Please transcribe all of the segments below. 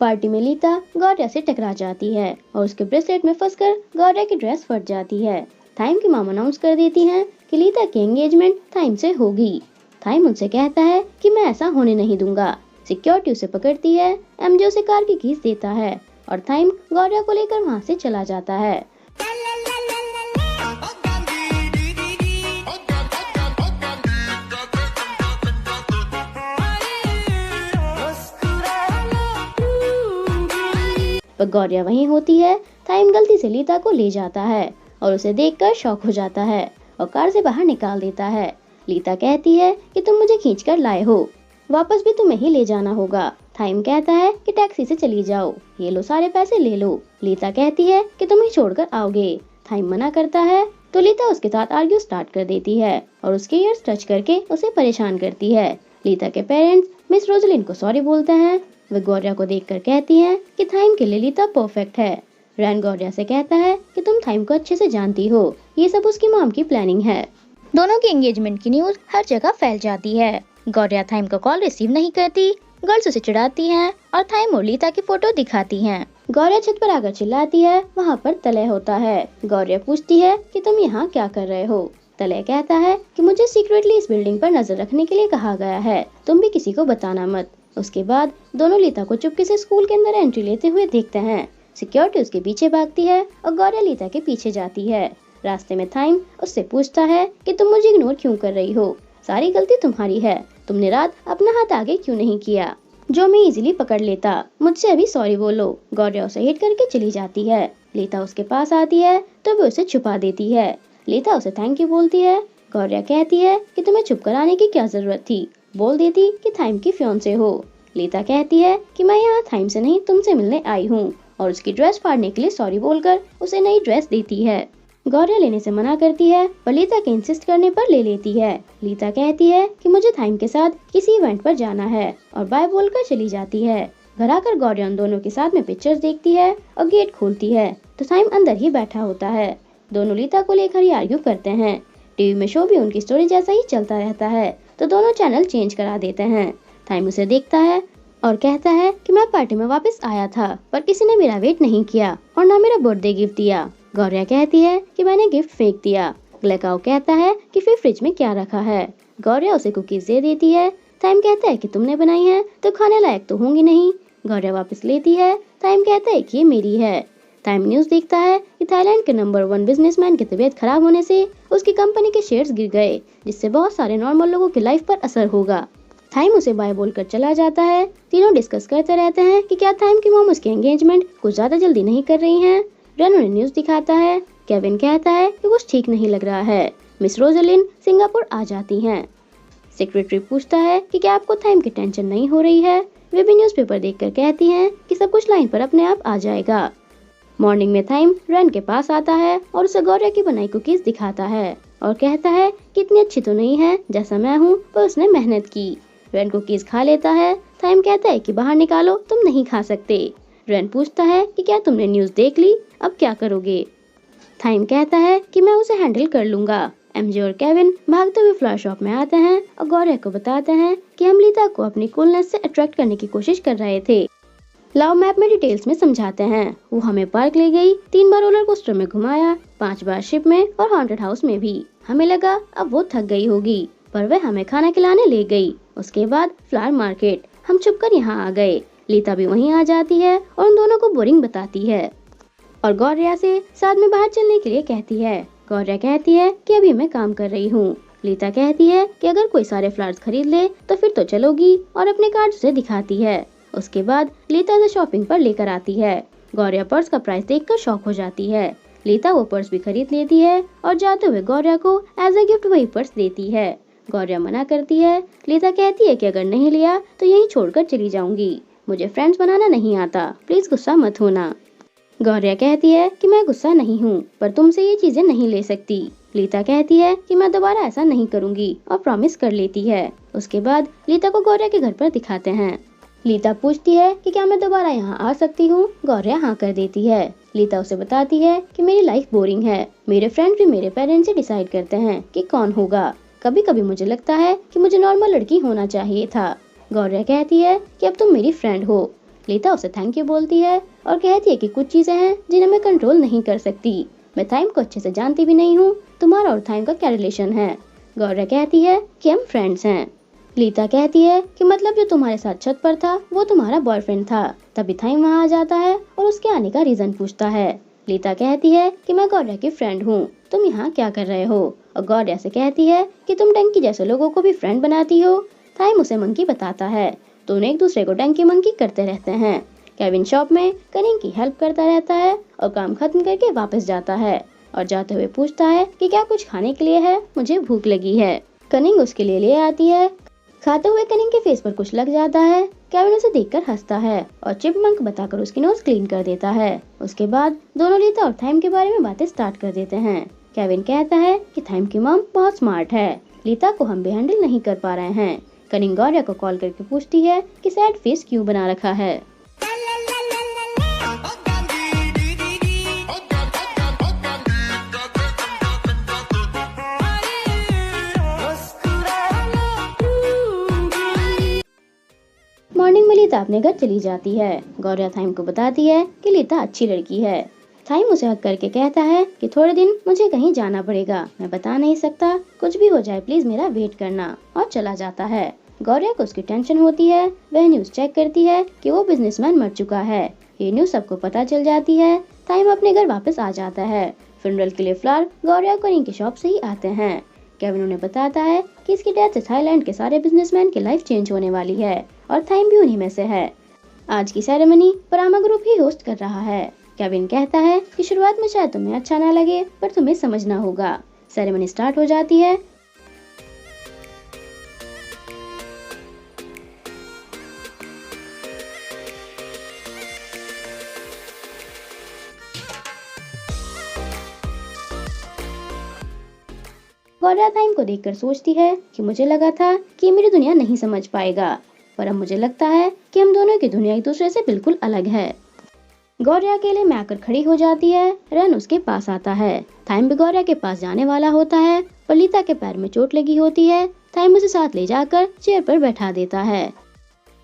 Party में लीता गौर्या से टकरा जाती है और उसके ब्रेसलेट में फंसकर गौर्या की ड्रेस फट जाती है। थाइम की मॉम अनाउंस कर देती हैं कि लीता की एंगेजमेंट थाइम से होगी। थाइम उनसे कहता है कि मैं ऐसा होने नहीं दूंगा। सिक्योरिटी उसे पकड़ती है। एमजे उसे कार की कीज देता है और थाइम गौर्या को लेकर वहाँ से चला जाता है। पर गौर्या वहीं होती है। थाइम गलती से लीता को ले जाता है और उसे देखकर शॉक हो जाता है और कार से बाहर निकाल देता है। लीता कहती है कि तुम मुझे खींचकर लाए हो, वापस भी तुम्हें ही ले जाना होगा। थाइम कहता है कि टैक्सी से चली जाओ, ये लो सारे पैसे ले लो। लीता कहती है कि तुम ही छोड़कर आओगे। थाइम मना करता है तो लीता उसके साथ आर्ग्यू स्टार्ट कर देती है और उसके ईयर्स टच करके उसे परेशान करती है। लीता के पेरेंट्स मिस रोजलिन को सॉरी बोलते हैं। वे गौर्या को देखकर कहती हैं कि थाइम के लिए लीता परफेक्ट है। रैन गौर्या से कहता है कि तुम थाइम को अच्छे से जानती हो, ये सब उसकी मॉम की प्लानिंग है। दोनों की एंगेजमेंट की न्यूज हर जगह फैल जाती है। गौर्या थाइम का कॉल रिसीव नहीं करती। गर्ल्स उसे चिढ़ाती हैं और थाइम और लीता की फोटो दिखाती हैं। गौर्या छत पर आकर चिल्लाती है, वहाँ पर तलय होता है। गौर्या पूछती है कि तुम यहाँ क्या कर रहे हो। तलय कहता है कि मुझे सीक्रेटली इस बिल्डिंग पर नजर रखने के लिए कहा गया है, तुम भी किसी को बताना मत। उसके बाद दोनों लीता को चुपके से स्कूल के अंदर एंट्री लेते हुए देखते हैं। सिक्योरिटी उसके पीछे भागती है और गौर्या लीता के पीछे जाती है। रास्ते में थाइम उससे पूछता है कि तुम मुझे इग्नोर क्यों कर रही हो, सारी गलती तुम्हारी है, तुमने रात अपना हाथ आगे क्यों नहीं किया जो मैं इजीली पकड़ लेता, मुझसे अभी सॉरी बोलो। गौर्या उसे हिट करके चली जाती है। लीता उसके पास आती है तो वो उसे छुपा देती है। लीता उसे थैंक यू बोलती है। गौर्या कहती है कि तुम्हें छुप कर आने की क्या जरूरत थी, बोल देती कि थाइम की फियांसे हो। लीता कहती है कि मैं यहाँ थाइम से नहीं तुमसे मिलने आई हूँ और उसकी ड्रेस फाड़ने के लिए सॉरी बोलकर उसे नई ड्रेस देती है। गौर्या लेने से मना करती है पर लीता के इंसिस्ट करने पर ले लेती है। लीता कहती है कि मुझे थाइम के साथ किसी इवेंट पर जाना है और बाय बोलकर चली जाती है। घर आकर गौर्या उन दोनों के साथ में पिक्चर्स देखती है और गेट खोलती है तो थाइम अंदर ही बैठा होता है। दोनों लीता को लेकर ही आर्ग्यू करते हैं। टीवी में शो भी उनकी स्टोरी जैसा ही चलता रहता है तो दोनों चैनल चेंज करा देते हैं। थाइम उसे देखता है और कहता है कि मैं पार्टी में वापस आया था पर किसी ने मेरा वेट नहीं किया और ना मेरा बर्थडे गिफ्ट दिया। गौर्या कहती है कि मैंने गिफ्ट फेंक दिया। ग्लेकाओ कहता है कि फिर फ्रिज में क्या रखा है। गौर्या उसे कुकीज दे देती है। थाइम कहता है कि तुमने बनाई है तो खाने लायक तो होंगी नहीं। गौर्या वापस लेती है। थाइम कहता है कि ये मेरी है। थाइम न्यूज देखता है कि थाईलैंड के नंबर 1 बिजनेसमैन की तबीयत खराब होने से उसकी कंपनी के शेयर्स गिर गए, जिससे बहुत सारे नॉर्मल लोगों की लाइफ पर असर होगा। थाइम उसे बाय बोलकर चला जाता है। तीनों डिस्कस करते रहते हैं कि क्या थाइम की मॉम उसकी एंगेजमेंट कुछ ज्यादा जल्दी नहीं कर रही हैं। रन उन्हें न्यूज दिखाता है। केविन कहता है कि कुछ ठीक नहीं लग रहा है। मिस रोजलिन सिंगापुर आ जाती हैं। सेक्रेटरी पूछता है कि क्या आपको थाइम की टेंशन नहीं हो रही है। वे भी न्यूज़पेपर देखकर कहती हैं कि सब कुछ लाइन पर अपने आप आ जाएगा। मॉर्निंग में थाइम रन के पास आता है और उसे गौर्या की बनाई कुकीज दिखाता है और कहता है कि इतनी अच्छी तो नहीं है जैसा मैं हूँ, पर उसने मेहनत की। रन कुकीज खा लेता है। थाइम कहता है कि बाहर निकालो, तुम नहीं खा सकते। रन पूछता है कि क्या तुमने न्यूज देख ली, अब क्या करोगे। थाइम कहता है कि मैं उसे हैंडल कर लूंगा। एमजे और केविन भागते हुए फ्लावर शॉप में आते हैं और गौर्या को बताते हैं कि हम लीता को अपनी कूलनेस से अट्रैक्ट करने की कोशिश कर रहे थे। लव मैप में डिटेल्स में समझाते हैं। वो हमें पार्क ले गई, 3 बार रोलर कोस्टर में घुमाया, 5 बार शिप में और हॉन्टेड हाउस में भी। हमें लगा अब वो थक गई होगी, पर वह हमें खाना खिलाने ले गई। उसके बाद फ्लावर मार्केट, हम छुपकर यहाँ आ गए। लीता भी वहीं आ जाती है और उन दोनों को बोरिंग बताती है और गौर्या से साथ में बाहर चलने के लिए कहती है। गौर्या कहती है कि अभी मैं काम कर रही हूँ। लीता कहती है कि अगर कोई सारे फ्लावर्स खरीद ले तो फिर तो चलोगी और अपने कार्ड उसे दिखाती है। उसके बाद लीता उसे शॉपिंग पर लेकर आती है। गौर्या पर्स का प्राइस देखकर शॉक हो जाती है। लीता वो पर्स भी खरीद लेती है और जाते हुए गौर्या को एज ए गिफ्ट वही पर्स देती है। गौर्या मना करती है। लीता कहती है कि अगर नहीं लिया तो यहीं छोड़कर चली जाऊंगी, मुझे फ्रेंड्स बनाना नहीं आता, प्लीज गुस्सा मत होना। गौर्या कहती है कि मैं गुस्सा नहीं हूँ, पर तुमसे ये चीजें नहीं ले सकती। लीता कहती है कि मैं दोबारा ऐसा नहीं करूँगी और प्रॉमिस कर लेती है। उसके बाद लीता को गौर्या के घर पर दिखाते हैं। लीता पूछती है कि क्या मैं दोबारा यहाँ आ सकती हूँ। गौर्या हाँ कर देती है। लीता उसे बताती है कि मेरी लाइफ बोरिंग है, मेरे फ्रेंड भी मेरे पेरेंट्स से डिसाइड करते हैं कि कौन होगा। कभी कभी मुझे लगता है कि मुझे नॉर्मल लड़की होना चाहिए था। गौर्या कहती है कि अब तुम मेरी फ्रेंड हो। लीता उसे थैंक यू बोलती है और कहती है कि कुछ चीजें हैं जिन्हें मैं कंट्रोल नहीं कर सकती। मैं थाइम को अच्छे से जानती भी नहीं हूँ। तुम्हारा और थाइम का क्या रिलेशन है? गौर्या कहती है कि हम फ्रेंड्स हैं। लीता कहती है कि मतलब जो तुम्हारे साथ छत पर था वो तुम्हारा बॉयफ्रेंड था। तभी थाइम वहाँ आ जाता है और उसके आने का रीजन पूछता है। लीता कहती है कि मैं गौर्या की फ्रेंड हूँ, तुम यहाँ क्या कर रहे हो? और गौर्या से कहती है कि तुम डंकी जैसे लोगों को भी फ्रेंड बनाती हो। थाइम उसे मंकी बताता है। दोनों एक दूसरे को डंकी मंकी करते रहते हैं। केविन शॉप में कनिंग की हेल्प करता रहता है और काम खत्म करके वापस जाता है और जाते हुए पूछता है कि क्या कुछ खाने के लिए है, मुझे भूख लगी है। कनिंग उसके लिए ले आती है। खाते हुए कनिंग के फेस पर कुछ लग जाता है। केविन उसे देखकर हंसता है और चिपमंक बताकर उसकी नोज क्लीन कर देता है। उसके बाद दोनों लीता और थाइम के बारे में बातें स्टार्ट कर देते हैं। केविन कहता है कि थाइम की मॉम बहुत स्मार्ट है, लीता को हम भी हैंडल नहीं कर पा रहे हैं। कनिंग गौर्या को कॉल करके पूछती है कि सैड फेस क्यों बना रखा है। मॉर्निंग में लीता अपने घर चली जाती है। गौर्या थाइम को बताती है कि लीता अच्छी लड़की है। थाइम उसे हक करके कहता है कि थोड़े दिन मुझे कहीं जाना पड़ेगा, मैं बता नहीं सकता, कुछ भी हो जाए प्लीज मेरा वेट करना, और चला जाता है। गौर्या को उसकी टेंशन होती है। वह न्यूज चेक करती है कि वो बिजनेसमैन मर चुका है। ये न्यूज सबको पता चल जाती है। थाइम अपने घर वापस आ जाता है। फ्यूनरल के लिए फ्लावर गौर्या को कनिंग की शॉप से ही आते हैं। केविन उन्हें बताता है कि इसकी डेथ से थाईलैंड के सारे बिजनेसमैन की लाइफ चेंज होने वाली है और थाइम भी उन्हीं में से है। आज की सेरेमनी परामा ग्रुप ही होस्ट कर रहा है। केविन कहता है कि शुरुआत में शायद तुम्हें अच्छा ना लगे, पर तुम्हें समझना होगा। सेरेमनी स्टार्ट हो जाती है। गौर्या थाइम को देखकर सोचती है कि मुझे लगा था कि मेरी दुनिया नहीं समझ पाएगा, पर अब मुझे लगता है कि हम दोनों की दुनिया एक दूसरे से बिल्कुल अलग है। गौर्या अकेले में आकर खड़ी हो जाती है। रन उसके पास आता है। थाइम भी गौर्या के पास जाने वाला होता है, पर लीता के पैर में चोट लगी होती है। थाइम उसे साथ ले जाकर चेयर पर बैठा देता है।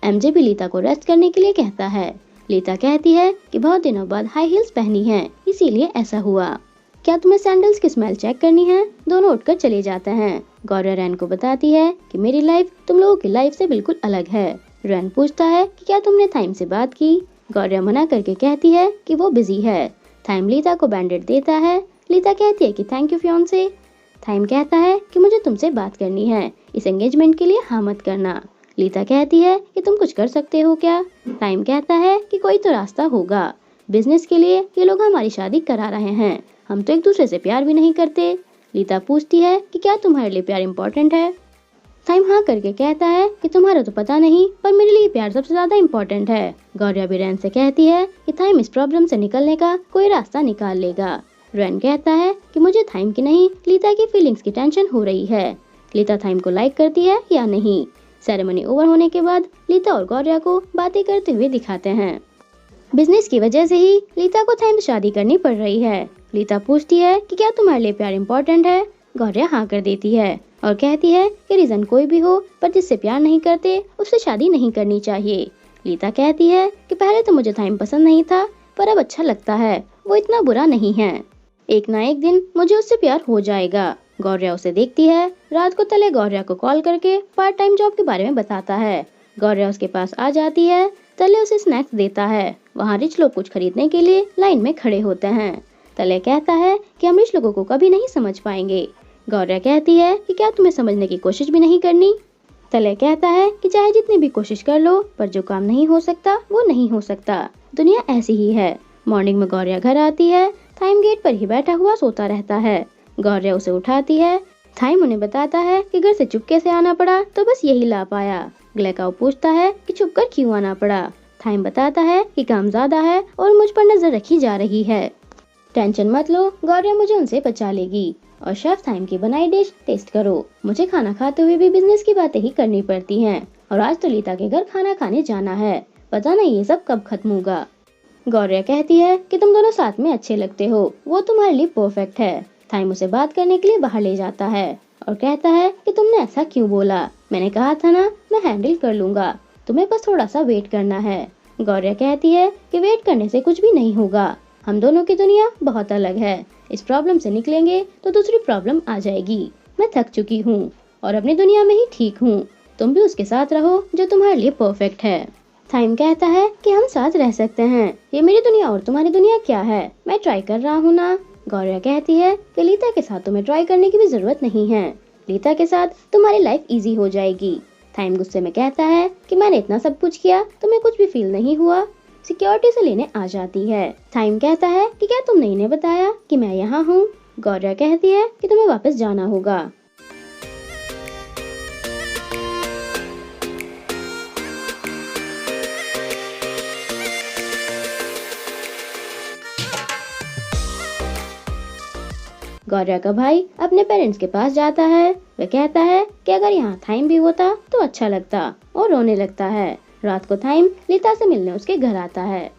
एमजे भी लीता को रेस्ट करने के लिए कहता है। लीता कहती है कि बहुत दिनों बाद हाई हील्स पहनी है, इसीलिए ऐसा हुआ। क्या तुम्हें सैंडल्स की स्मेल चेक करनी है? दोनों उठकर चले जाते हैं। गौर्या रैन को बताती है कि मेरी लाइफ तुम लोगों की लाइफ से बिल्कुल अलग है। रैन पूछता है कि क्या तुमने थाइम से बात की? गौर्या मना करके कहती है कि वो बिजी है। थाइम लीता को बैंडेड देता है। लीता कहती है कि थैंक यू फियांसे। थाइम कहता है कि मुझे तुमसे बात करनी है, इस एंगेजमेंट के लिए हाँ मत करना। लीता कहती है कि तुम कुछ कर सकते हो क्या? थाइम कहता है कि कोई तो रास्ता होगा, बिजनेस के लिए ये लोग हमारी शादी करा रहे हैं, हम तो एक दूसरे से प्यार भी नहीं करते। लीता पूछती है कि क्या तुम्हारे लिए प्यार इम्पोर्टेंट है? थाइम हाँ करके कहता है कि तुम्हारा तो पता नहीं, पर मेरे लिए प्यार सबसे ज्यादा इम्पोर्टेंट है। गौर्या भी रैन से कहती है कि थाइम इस प्रॉब्लम से निकलने का कोई रास्ता निकाल लेगा। रैन कहता है कि मुझे थाइम की नहीं लीता की फीलिंग्स की टेंशन हो रही है। लीता थाइम को लाइक करती है या नहीं। सेरेमनी ओवर होने के बाद लीता और गौर्या को बातें करते हुए दिखाते हैं। बिजनेस की वजह से ही लीता को थाइम से शादी करनी पड़ रही है। लीता पूछती है कि क्या तुम्हारे लिए प्यार इम्पोर्टेंट है? गौर्या हाँ कर देती है और कहती है कि रीजन कोई भी हो, पर जिससे प्यार नहीं करते उससे शादी नहीं करनी चाहिए। लीता कहती है कि पहले तो मुझे थाइम पसंद नहीं था, पर अब अच्छा लगता है, वो इतना बुरा नहीं है, एक ना एक दिन मुझे उससे प्यार हो जाएगा। गौर्या उसे देखती है। रात को तले गौर्या को कॉल करके पार्ट टाइम जॉब के बारे में बताता है। गौर्या उसके पास आ जाती है। तले उसे स्नैक्स देता है। वहाँ रिच लोग कुछ खरीदने के लिए लाइन में खड़े होते हैं। तले कहता है कि हम रिच लोगों को कभी नहीं समझ पाएंगे। गौर्या कहती है कि क्या तुम्हें समझने की कोशिश भी नहीं करनी? तले कहता है कि चाहे जितनी भी कोशिश कर लो, पर जो काम नहीं हो सकता वो नहीं हो सकता, दुनिया ऐसी ही है। मॉर्निंग में गौर्या घर आती है। थाइम गेट पर ही बैठा हुआ सोता रहता है। गौर्या उसे उठाती है। थाइम उन्हें बताता है कि घर से चुपके से आना पड़ा तो बस यही ला पाया। ग्लेकाओ पूछता है कि छुपकर क्यों आना पड़ा। थाइम बताता है कि काम ज्यादा है और मुझ पर नजर रखी जा रही है। टेंशन मत लो, गौर्या मुझे उनसे बचा लेगी। और शेफ थाइम की बनाई डिश टेस्ट करो। मुझे खाना खाते हुए भी बिजनेस की बातें ही करनी पड़ती हैं। और आज तो लीता के घर खाना खाने जाना है, पता नहीं ये सब कब खत्म होगा। गौर्या कहती है कि तुम दोनों साथ में अच्छे लगते हो, वो तुम्हारे लिए परफेक्ट है। थाइम उसे बात करने के लिए बाहर ले जाता है और कहता है कि तुमने ऐसा क्यों बोला, मैंने कहा था ना मैं हैंडल कर लूंगा, तुम्हें बस थोड़ा सा वेट करना है। गौर्या कहती है कि वेट करने से कुछ भी नहीं होगा, हम दोनों की दुनिया बहुत अलग है, इस प्रॉब्लम से निकलेंगे तो दूसरी प्रॉब्लम आ जाएगी। मैं थक चुकी हूँ और अपनी दुनिया में ही ठीक हूँ, तुम भी उसके साथ रहो जो तुम्हारे लिए परफेक्ट है। थाइम कहता है कि हम साथ रह सकते हैं, ये मेरी दुनिया और तुम्हारी दुनिया क्या है, मैं ट्राई कर रहा हूँ ना। गौर्या कहती है कि लीता के साथ तुम्हें ट्राई करने की भी जरूरत नहीं है, लीता के साथ तुम्हारी लाइफ इजी हो जाएगी। थाइम गुस्से में कहता है कि मैंने इतना सब कुछ किया, तुम्हें कुछ भी फील नहीं हुआ। सिक्योरिटी से लेने आ जाती है। थाइम कहता है कि क्या तुमने इन्हें बताया कि मैं यहाँ हूँ। गौर्या कहती है कि तुम्हें वापस जाना होगा। गौर्या का भाई अपने पेरेंट्स के पास जाता है। वह कहता है कि अगर यहाँ थाइम भी होता तो अच्छा लगता, और रोने लगता है। रात को थाइम लीता से मिलने उसके घर आता है।